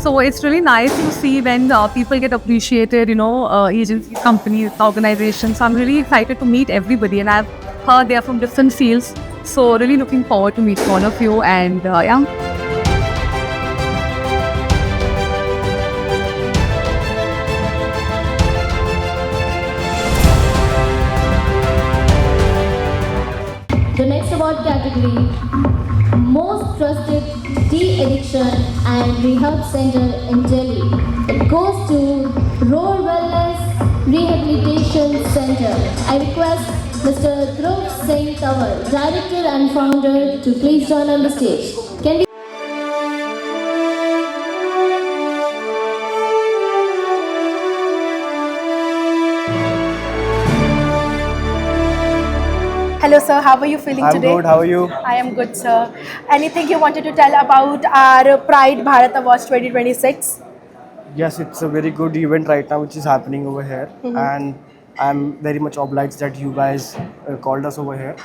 So it's really nice to see when people get appreciated, agencies, companies, organizations. So I'm really excited to meet everybody, and I've heard they're from different fields. So really looking forward to meeting all of you, and yeah. The next award category, Most Trusted De-Addiction and Rehab Center in Delhi. It goes to Roar Wellness Rehabilitation Center. I request Mr. Dhruv Singh Tawar, Director and Founder, to please join on the stage. Can we Hello sir, how are you feeling today? I'm good, how are you? I am good sir. Anything you wanted to tell about our Pride Bharat Awards 2026? Yes, it's a very good event right now which is happening over here, and I'm very much obliged that you guys called us over here.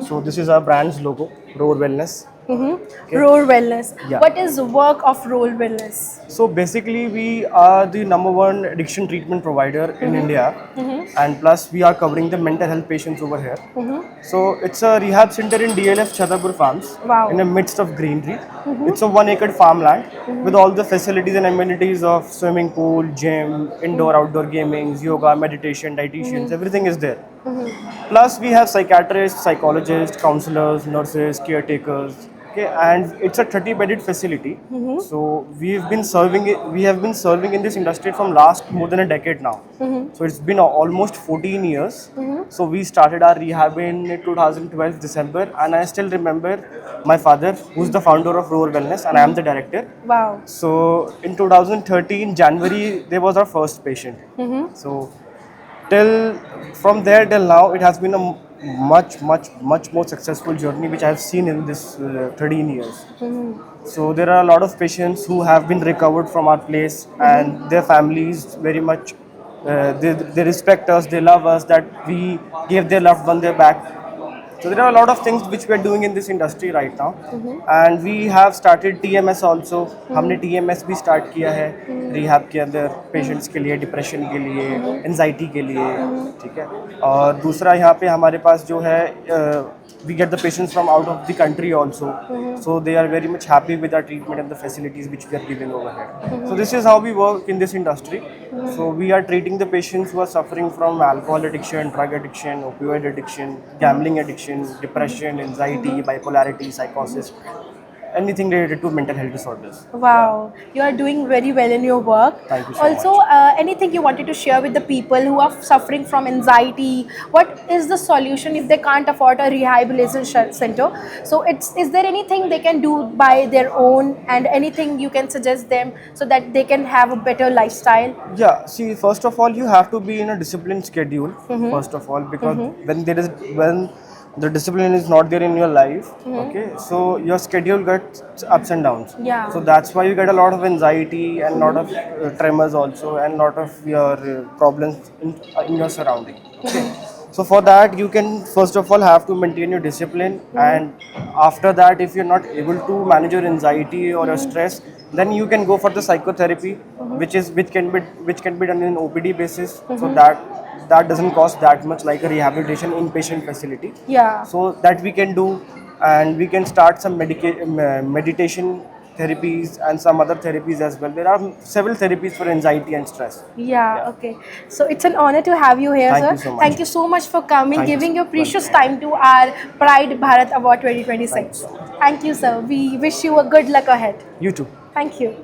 So this is our brand's logo, Roar Wellness. Okay. Roar Wellness. Yeah. What is the work of Roar Wellness? So basically we are the #1 addiction treatment provider in India, and plus we are covering the mental health patients over here. So it's a rehab center in DLF Chhatarpur Farms, Wow. in the midst of greenery. It's a 1 acre farmland with all the facilities and amenities of swimming pool, gym, indoor outdoor gaming, yoga, meditation, dietitians, everything is there. Plus we have psychiatrists, psychologists, counselors, nurses, caretakers. Okay, and it's a 30-bedded facility. So we have been serving in this industry from last more than a decade now. So it's been almost 14 years. So we started our rehab in 2012 December, and I still remember my father, who's the founder of Roar Wellness, and I am the director. Wow. So in 2013 January there was our first patient. So from there till now it has been a much more successful journey which I have seen in this 13 years. So there are a lot of patients who have been recovered from our place, and their families very much they respect us, they love us, that we gave their loved one their back. So there are a lot of things which we are doing in this industry right now, and we have started TMS also. हमने TMS भी start किया है rehab के अंदर patients के लिए, depression के लिए, anxiety के लिए, ठीक है. और दूसरा यहाँ पे हमारे पास जो है we get the patients from out of the country also, so they are very much happy with our treatment and the facilities which we are giving over here. So this is how we work in this industry. So we are treating the patients who are suffering from alcohol addiction, drug addiction, opioid addiction, gambling addiction, depression, anxiety, bipolarity, psychosis, anything related to mental health disorders. Wow. You are doing very well in your work. Thank you so also, anything you wanted to share with the people who are suffering from anxiety? What is the solution if they can't afford a rehabilitation center? So is there anything they can do by their own, and anything you can suggest them so that they can have a better lifestyle? Yeah, see, first of all, you have to be in a disciplined schedule, first of all, because when the discipline is not there in your life, okay, so your schedule gets ups and downs. Yeah. So that's why you get a lot of anxiety and lot of tremors also, and lot of your problems in your surrounding. Okay. So for that, you can first of all have to maintain your discipline, and after that, if you're not able to manage your anxiety or your stress, then you can go for the psychotherapy, which can be done in OPD basis. So that doesn't cost that much like a rehabilitation inpatient facility. Yeah. So that we can do, and we can start some meditation therapies and some other therapies as well. There are several therapies for anxiety and stress. Yeah, okay. So it's an honor to have you here, Thank sir. you so much. Thank you so much for coming, Thank you giving so your much. precious time to our Pride Bharat Award 2026. Thank you, sir. We wish you a good luck ahead. You too. Thank you.